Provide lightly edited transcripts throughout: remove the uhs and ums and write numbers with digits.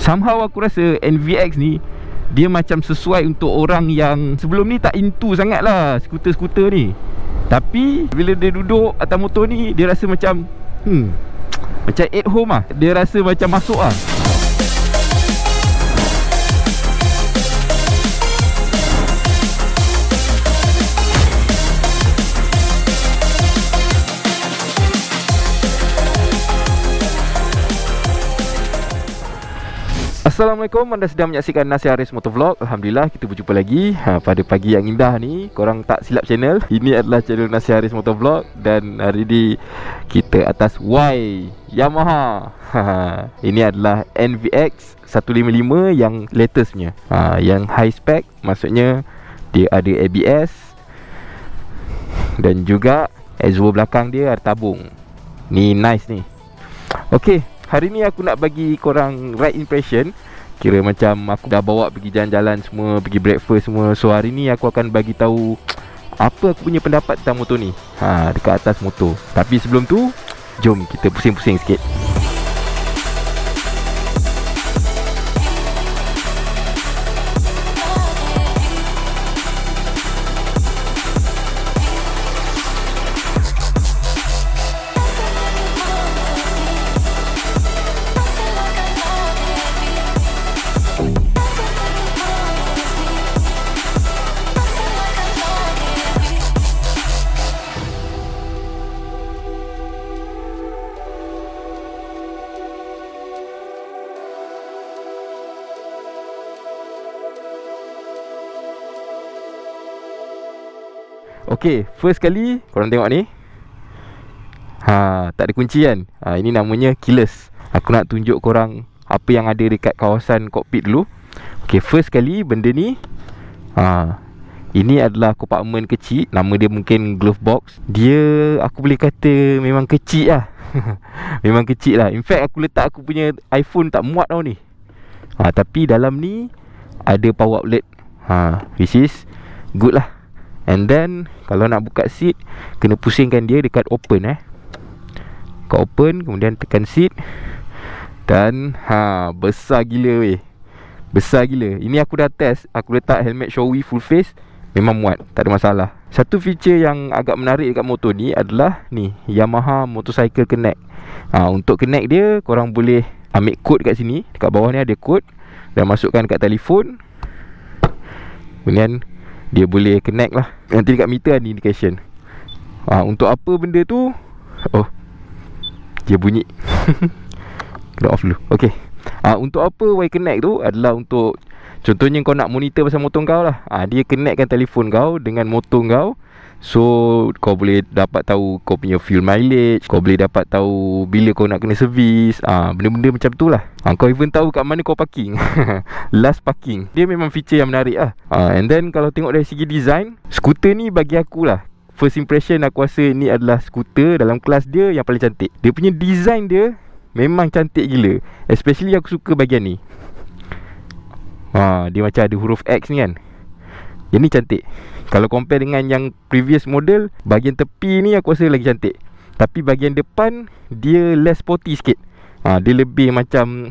Somehow aku rasa NVX ni dia macam sesuai untuk orang yang sebelum ni tak into sangat lah skuter-skuter ni. Tapi bila dia duduk atas motor ni, dia rasa macam macam at home lah. Dia rasa macam masuk lah. Assalamualaikum, anda sedang menyaksikan Nasi Haris Motovlog. Alhamdulillah kita berjumpa lagi pada pagi yang indah ni. Korang tak silap channel, ini adalah channel Nasi Haris Motovlog. Dan hari ni kita atas Y Yamaha. Ini adalah NVX 155 yang latestnya, yang high spec. Maksudnya dia ada ABS dan juga exhaust belakang dia ada tabung. Ni nice ni. Okay, hari ni aku nak bagi korang ride impression. Kira macam aku dah bawa pergi jalan-jalan semua, pergi breakfast semua. So hari ni aku akan bagi tahu apa aku punya pendapat tentang motor ni, dekat atas motor. Tapi sebelum tu, jom kita pusing-pusing sikit. Okay, first kali korang tengok ni, tak ada kunci kan. Ini namanya keyless. Aku nak tunjuk korang apa yang ada dekat kawasan kokpit dulu. Okay, first kali benda ni, ini adalah kompartmen kecil. Nama dia mungkin glove box. Dia, aku boleh kata memang kecil lah. Memang kecil lah. In fact aku letak aku punya iPhone tak muat tau ni. Tapi dalam ni ada power outlet, which is good lah. And then kalau nak buka seat, kena pusingkan dia dekat open, dekat open, kemudian tekan seat. Dan besar gila weh. Besar gila. Ini aku dah test. Aku letak helmet Shoei full face, memang muat, tak ada masalah. Satu feature yang agak menarik dekat motor ni adalah ni, Yamaha Motorcycle Connect. Untuk connect dia, korang boleh ambil kod kat sini. Dekat bawah ni ada kod, dan masukkan kat telefon. Kemudian dia boleh connect lah. Nanti dekat meter ada indication. Untuk apa benda tu? Oh, dia bunyi. Kena off dulu. Okay, untuk apa Y connect tu adalah untuk, contohnya kau nak monitor pasal motor kau lah. Dia connectkan telefon kau dengan motor kau. So kau boleh dapat tahu kau punya fuel mileage. Kau boleh dapat tahu bila kau nak kena servis. Benda-benda macam tu lah. Kau even tahu kat mana kau parking. Last parking. Dia memang feature yang menarik lah. And then kalau tengok dari segi design, skuter ni bagi aku lah, first impression aku rasa ni adalah skuter dalam kelas dia yang paling cantik. Dia punya design dia memang cantik gila. Especially aku suka bahagian ni. Dia macam ada huruf X ni kan. Yang ni cantik. Kalau compare dengan yang previous model, bahagian tepi ni aku rasa lagi cantik. Tapi bahagian depan dia less sporty sikit. Dia lebih macam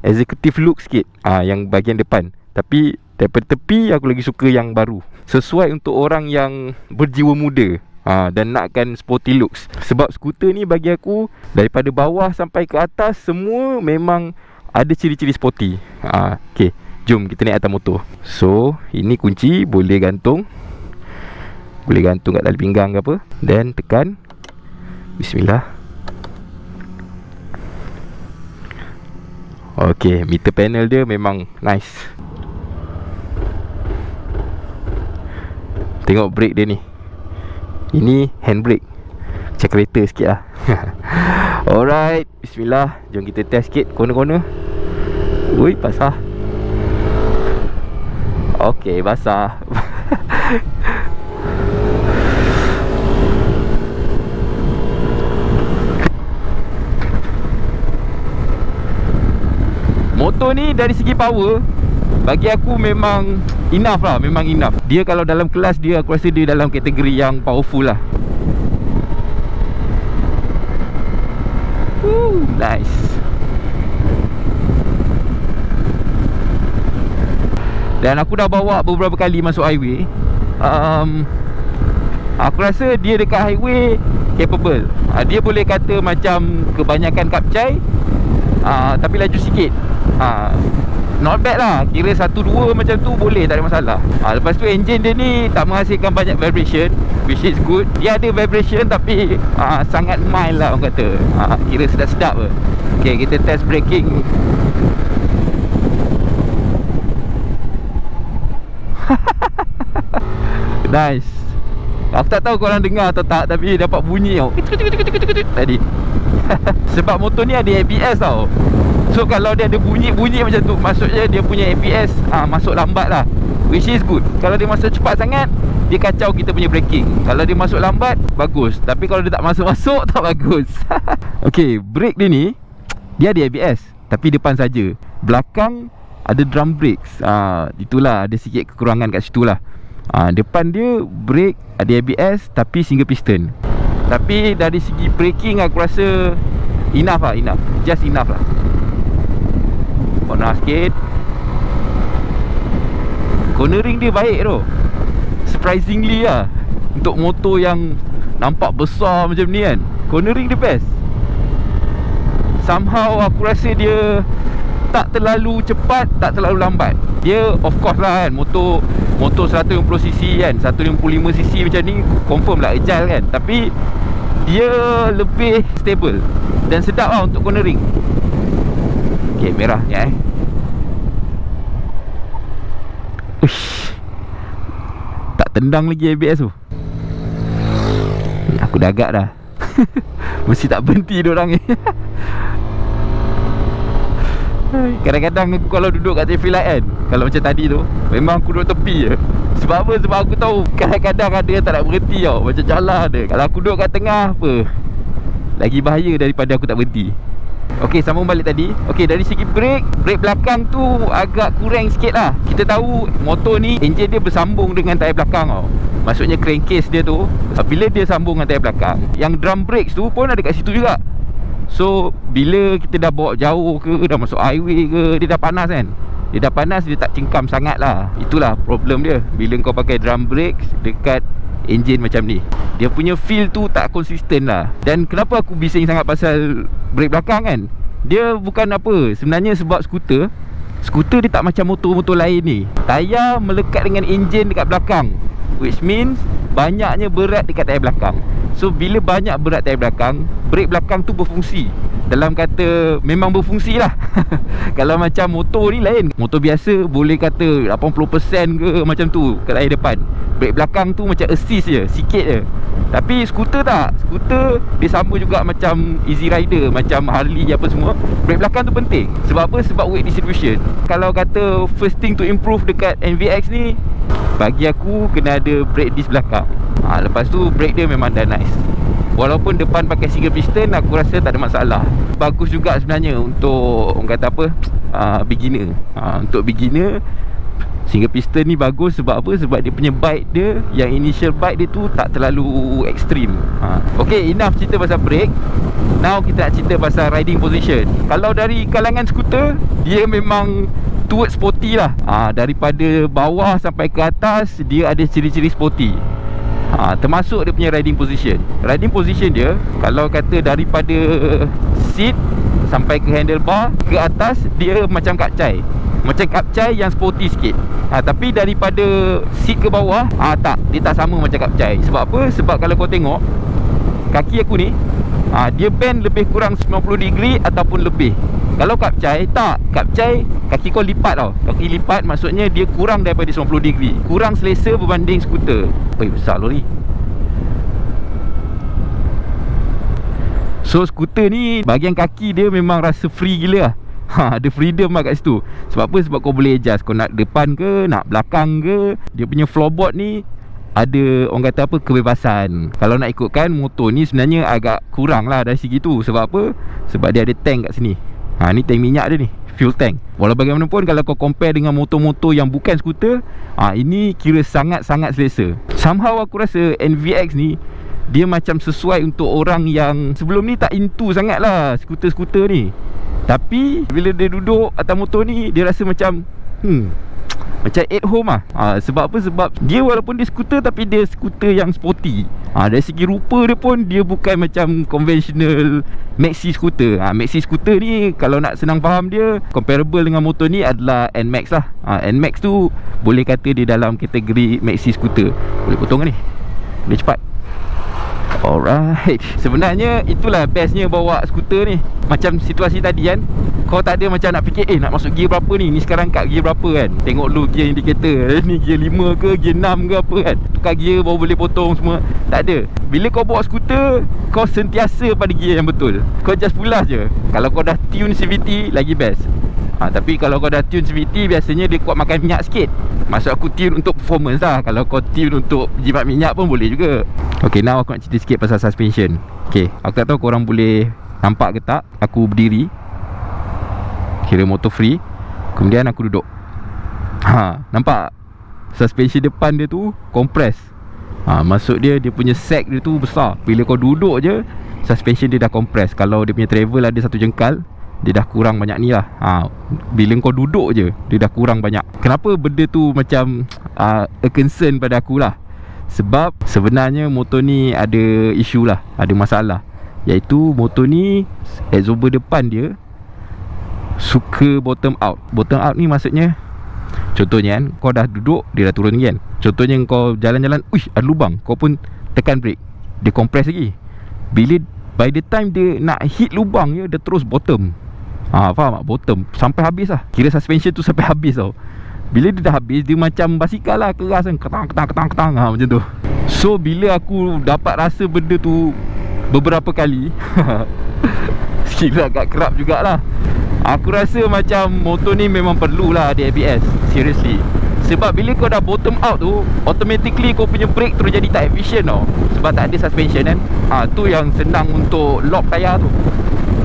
executive look sikit, yang bahagian depan. Tapi daripada tepi aku lagi suka yang baru. Sesuai untuk orang yang berjiwa muda, dan nakkan sporty looks. Sebab skuter ni bagi aku, daripada bawah sampai ke atas, semua memang ada ciri-ciri sporty. Okay, jom kita naik atas motor. So ini kunci, boleh gantung. Boleh gantung kat tali pinggang ke apa. Dan tekan Bismillah. Okay, meter panel dia memang nice. Tengok brake dia ni. Ini handbrake, macam kereta sikit lah. Alright, Bismillah. Jom kita test sikit corner-corner. Ui, basah. Okay, basah. Motor ni dari segi power, bagi aku memang enough lah. Memang enough. Dia kalau dalam kelas dia, aku rasa dia dalam kategori yang powerful lah. Nice. Dan aku dah bawa beberapa kali masuk highway. Aku rasa dia dekat highway capable. Dia boleh kata macam kebanyakan kapcai, tapi laju sikit. Not bad lah. Kira 1-2 macam tu boleh, tak ada masalah. Lepas tu enjin dia ni tak menghasilkan banyak vibration, which is good. Dia ada vibration tapi sangat mild lah orang kata. Kira sedap-sedap ke. Okay, kita test braking. Nice. Aku tak tahu korang dengar atau tak, tapi dapat bunyi tau tadi. Sebab motor ni ada ABS tau. So kalau dia ada bunyi-bunyi macam tu, maksudnya dia punya ABS masuk lambat lah, which is good. Kalau dia masuk cepat sangat, dia kacau kita punya braking. Kalau dia masuk lambat, bagus. Tapi kalau dia tak masuk-masuk, tak bagus. Okay, brake dia ni, dia ada ABS, tapi depan saja. Belakang ada drum brakes. Itulah, ada sikit kekurangan kat situ lah. Depan dia brake ada ABS tapi single piston. Tapi dari segi braking aku rasa enough lah, enough. Just enough lah. Corner sikit. Cornering dia baik tu, surprisingly lah. Untuk motor yang nampak besar macam ni kan, cornering dia best. Somehow aku rasa dia tak terlalu cepat, tak terlalu lambat. Dia of course lah kan, motor 150cc kan, 155cc macam ni confirm lah agile kan. Tapi dia lebih stable dan sedap lah untuk cornering. Okay, merah ya. Uish, tak tendang lagi ABS tu. Aku dah agak dah. Mesti tak berhenti diorang ni. Kadang-kadang aku kalau duduk kat traffic light kan, kalau macam tadi tu, memang aku duduk tepi je. Sebab apa? Sebab aku tahu kadang-kadang ada yang tak nak berhenti tau, macam jalan dia. Kalau aku duduk kat tengah apa, lagi bahaya daripada aku tak berhenti. Okey, sambung balik tadi. Okey, dari segi brake belakang tu agak kurang sikit lah. Kita tahu motor ni enjin dia bersambung dengan tayar belakang tau. Maksudnya crankcase dia tu, bila dia sambung dengan tayar belakang, yang drum brakes tu pun ada kat situ juga. So bila kita dah bawa jauh ke, dah masuk highway ke, dia dah panas kan. Dia dah panas, dia tak cengkam sangat lah. Itulah problem dia bila kau pakai drum brakes dekat enjin macam ni. Dia punya feel tu tak konsisten lah. Dan kenapa aku bising sangat pasal brake belakang kan, dia bukan apa, sebenarnya sebab skuter dia tak macam motor-motor lain ni. Tayar melekat dengan enjin dekat belakang, which means banyaknya berat dekat tayar belakang. So bila banyak berat tayar belakang, brake belakang tu berfungsi. Dalam kata memang berfungsi lah. Kalau macam motor ni lain, motor biasa boleh kata 80% ke macam tu kat tayar depan. Brake belakang tu macam assist je, sikit je. Tapi skuter tak. Skuter dia sama juga macam Easy Rider, macam Harley apa semua. Brake belakang tu penting. Sebab apa? Sebab weight distribution. Kalau kata first thing to improve dekat NVX ni, bagi aku kena ada brake disc belakang. Lepas tu brake dia memang dah nice. Walaupun depan pakai single piston, aku rasa tak ada masalah. Bagus juga sebenarnya untuk orang kata apa, beginner. Untuk beginner, single piston ni bagus. Sebab apa? Sebab dia punya bite dia, yang initial bite dia tu tak terlalu ekstrim. Okay, enough cerita pasal brake. Now kita nak cerita pasal riding position. Kalau dari kalangan skuter, dia memang towards sporty lah. Daripada bawah sampai ke atas, dia ada ciri-ciri sporty. Termasuk dia punya riding position. Riding position dia, kalau kata daripada seat sampai ke handlebar ke atas, dia macam kapcai. Macam kapcai yang sporty sikit. Tapi daripada seat ke bawah, tak, dia tak sama macam kapcai. Sebab apa? Sebab kalau kau tengok kaki aku ni, dia bend lebih kurang 90 degree ataupun lebih. Kalau kapcai, tak. Kapcai, kaki kau lipat tau. Kaki lipat maksudnya dia kurang daripada 90 degree. Kurang selesa berbanding skuter. Besar lori. So skuter ni, bahagian kaki dia memang rasa free gila lah. Ada freedom lah kat situ. Sebab apa? Sebab kau boleh adjust. Kau nak depan ke, nak belakang ke. Dia punya floorboard ni ada, orang kata apa, kebebasan. Kalau nak ikutkan, motor ni sebenarnya agak kurang lah dari segi tu. Sebab apa? Sebab dia ada tank kat sini. Ni tank minyak dia ni, fuel tank. Walau bagaimanapun, kalau kau compare dengan motor-motor yang bukan skuter, ini kira sangat-sangat selesa. Somehow aku rasa NVX ni, dia macam sesuai untuk orang yang sebelum ni tak into sangat lah skuter-skuter ni. Tapi bila dia duduk atas motor ni, dia rasa macam macam at home lah. Sebab apa? Sebab dia walaupun dia skuter, tapi dia skuter yang sporty. Dari segi rupa dia pun, dia bukan macam conventional maxi skuter. Maxi skuter ni kalau nak senang faham dia, comparable dengan motor ni adalah NMAX lah. NMAX tu boleh kata dia dalam kategori maxi skuter. Boleh potong ni, boleh cepat. Alright. Sebenarnya itulah bestnya bawa skuter ni. Macam situasi tadi kan, kau tak ada macam nak fikir nak masuk gear berapa ni. Ni sekarang kat gear berapa kan. Tengok lu gear indicator, ni gear 5 ke, gear 6 ke apa kan. Tukar gear baru boleh potong semua. Tak ada. Bila kau bawa skuter, kau sentiasa pada gear yang betul. Kau just pulas je. Kalau kau dah tune CVT, lagi best. Tapi kalau kau dah tune CVT, biasanya dia kuat makan minyak sikit. Maksud aku tune untuk performance lah. Kalau kau tune untuk jimat minyak pun boleh juga. Okay, now aku nak cerita sikit pasal suspension. Okay, aku tak tahu korang boleh nampak ke tak. Aku berdiri, kira motor free. Kemudian aku duduk. Nampak? Suspension depan dia tu compress. Maksud dia punya sack dia tu besar. Bila kau duduk je, suspension dia dah compress. Kalau dia punya travel ada satu jengkal, dia dah kurang banyak ni lah. Bila kau duduk je, dia dah kurang banyak. Kenapa benda tu macam a concern pada aku lah? Sebab sebenarnya motor ni ada isu lah, ada masalah. Iaitu motor ni absorber depan dia suka bottom out. Bottom out ni maksudnya, contohnya kan, kau dah duduk, dia dah turun lagi kan. Contohnya kau jalan-jalan, uish, ada lubang, kau pun tekan brake, dia compress lagi. Bila by the time dia nak hit lubang je, dia terus bottom. Faham tak? Bottom sampai habis lah. Kira suspension tu sampai habis tau. Bila dia dah habis, dia macam basikal lah, keras kan, ketang. Macam tu. So bila aku dapat rasa benda tu beberapa kali kira agak kerap jugalah. Aku rasa macam motor ni memang perlulah ada ABS. Seriously. Sebab bila kau dah bottom out tu, automatically kau punya brake terus jadi tak efficient tau. Sebab tak ada suspension kan. Tu yang senang untuk lock tayar tu.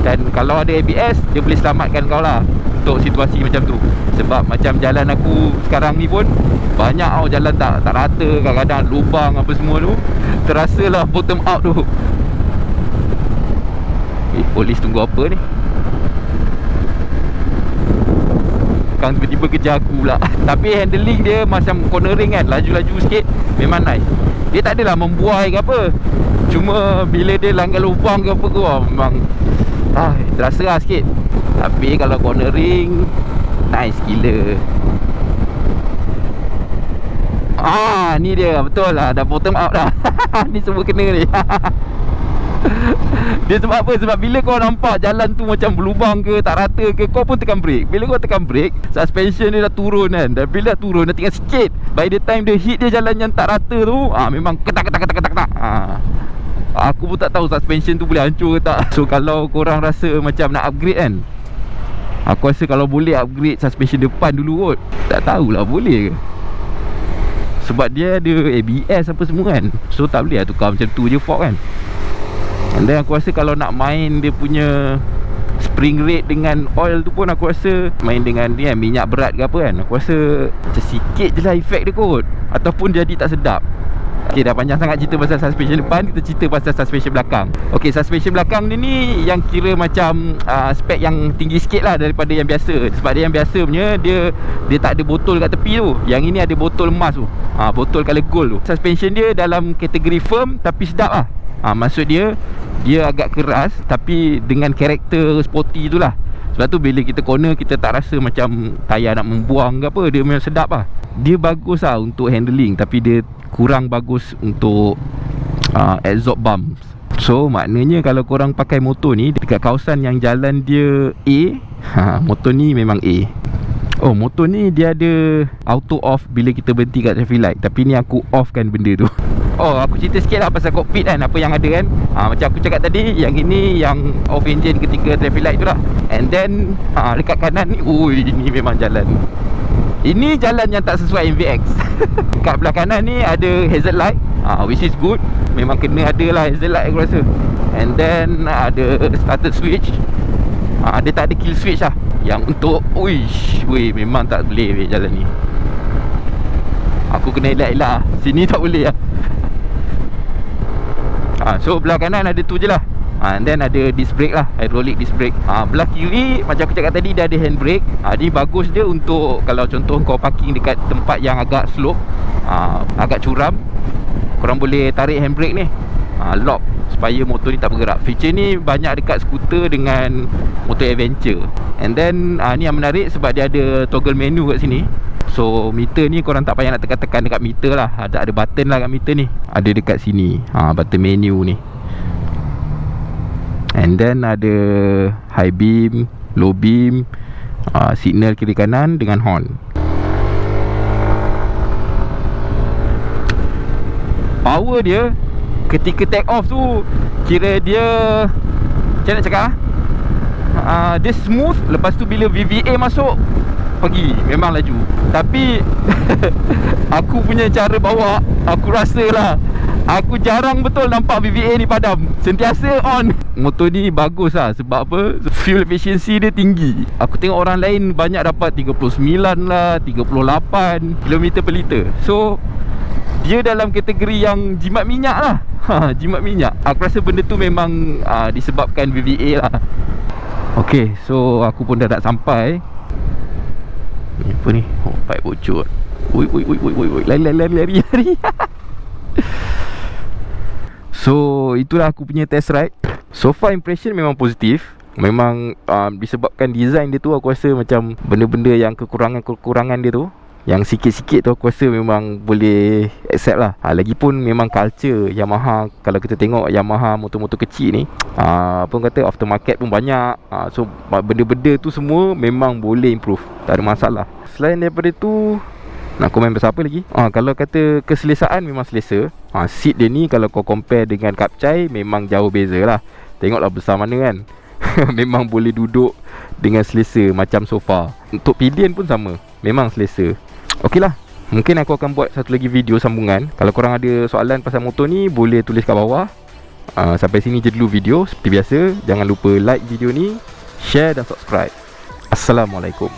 Dan kalau ada ABS, dia boleh selamatkan kau lah untuk situasi macam tu. Sebab macam jalan aku sekarang ni pun banyak tau jalan tak rata, kadang-kadang lubang apa semua tu. Terasalah bottom out tu. Polis tunggu apa ni? Kang tiba-tiba kejar aku pula. Tapi handling dia macam cornering kan, laju-laju sikit, memang nice. Dia tak adalah membuai ke apa. Cuma bila dia langgar lubang ke apa ke, memang terasa lah sikit. Tapi kalau cornering, nice gila. Ni dia, betul lah, dah bottom out dah. Ni semua kena ni. Dia sebab apa? Sebab bila kau nampak jalan tu macam berlubang ke, tak rata ke, kau pun tekan brake. Bila kau tekan brake, suspension dia dah turun kan. Dan bila dah turun, dah tinggal sikit. By the time dia hit dia jalan yang tak rata tu, memang ketak. Aku pun tak tahu suspension tu boleh hancur ke tak. So kalau korang rasa macam nak upgrade kan, aku rasa kalau boleh upgrade suspension depan dulu kot. Tak tahulah boleh ke. Sebab dia ada ABS apa semua kan. So tak boleh lah tukar macam tu je fork kan. And then aku rasa kalau nak main dia punya spring rate dengan oil tu pun, aku rasa main dengan ni kan, minyak berat ke apa kan. Aku rasa macam sikit je lah efek dia kot. Ataupun jadi tak sedap. Okay, dah panjang sangat cerita pasal suspension depan. Kita cerita pasal suspension belakang. Okay, suspension belakang ni yang kira macam spek yang tinggi sikit lah daripada yang biasa. Sebab dia yang biasa punya, dia tak ada botol kat tepi tu. Yang ini ada botol emas tu, botol colour gold tu. Suspension dia dalam kategori firm tapi sedap lah. Maksud dia agak keras tapi dengan karakter sporty tu lah. Sebab tu bila kita corner, kita tak rasa macam tayar nak membuang ke apa. Dia memang sedap lah. Dia bagus lah untuk handling, tapi dia kurang bagus untuk exhaust bumps. So maknanya kalau korang pakai motor ni dekat kawasan yang jalan dia A, motor ni memang A. Motor ni dia ada auto off bila kita berhenti kat traffic light. Tapi ni aku off kan benda tu. Aku cerita sikit lah pasal cockpit kan, apa yang ada kan. Macam aku cakap tadi, yang ini yang off engine ketika traffic light tu lah. And then dekat kanan ni, ini memang jalan. Ini jalan yang tak sesuai MVX. Kat belah kanan ni ada hazard light, which is good. Memang kena ada lah hazard light aku rasa. And then ada starter switch. Dia tak ada kill switch lah. Yang untuk memang tak boleh jalan ni. Aku kena elak-elak. Sini tak boleh lah. So belah kanan ada tu je lah. And then ada disc brake lah, hydraulic disc brake. Belah kiri macam aku cakap tadi, dia ada handbrake. Ni bagus dia untuk kalau contoh kau parking dekat tempat yang agak slope, agak curam, korang boleh tarik handbrake ni, lock supaya motor ni tak bergerak. Feature ni banyak dekat skuter dengan motor adventure. And then ni yang menarik sebab dia ada toggle menu kat sini. So meter ni korang tak payah nak tekan-tekan dekat meter lah. Ada button lah kat meter ni, ada dekat sini, button menu ni. And then ada high beam, low beam, signal kiri kanan dengan horn. Power dia ketika take off tu, kira dia macam nak cakap, dia smooth. Lepas tu bila VVA masuk, pergi, memang laju. Tapi aku punya cara bawa, aku rasa lah, aku jarang betul nampak VVA ni padam, sentiasa on. Motor ni bagus lah. Sebab apa? Fuel efficiency dia tinggi. Aku tengok orang lain banyak dapat 39 lah, 38 km per liter. So dia dalam kategori yang jimat minyak lah. Jimat minyak. Aku rasa benda tu memang disebabkan VVA lah. Okay, so aku pun dah nak sampai. Ni apa ni? Oh, pipe bocor. Ui, lari. So itulah aku punya test ride. So far impression memang positif. Memang disebabkan design dia tu, aku rasa macam benda-benda yang kekurangan dia tu, yang sikit-sikit tu, aku rasa memang boleh accept lah. Lagipun memang culture Yamaha, kalau kita tengok Yamaha motor-motor kecil ni, apa kata, aftermarket pun banyak. So benda-benda tu semua memang boleh improve, tak ada masalah. Selain daripada tu, nak komen pasal apa lagi? Kalau kata keselesaan, memang selesa. Seat dia ni kalau kau compare dengan Kapcai, memang jauh beza lah. Tengoklah besar mana kan. Memang boleh duduk dengan selesa macam sofa. Untuk pillion pun sama, memang selesa. Okey lah, mungkin aku akan buat satu lagi video sambungan. Kalau korang ada soalan pasal motor ni, boleh tulis kat bawah. Sampai sini je dulu video. Seperti biasa, jangan lupa like video ni, share dan subscribe. Assalamualaikum.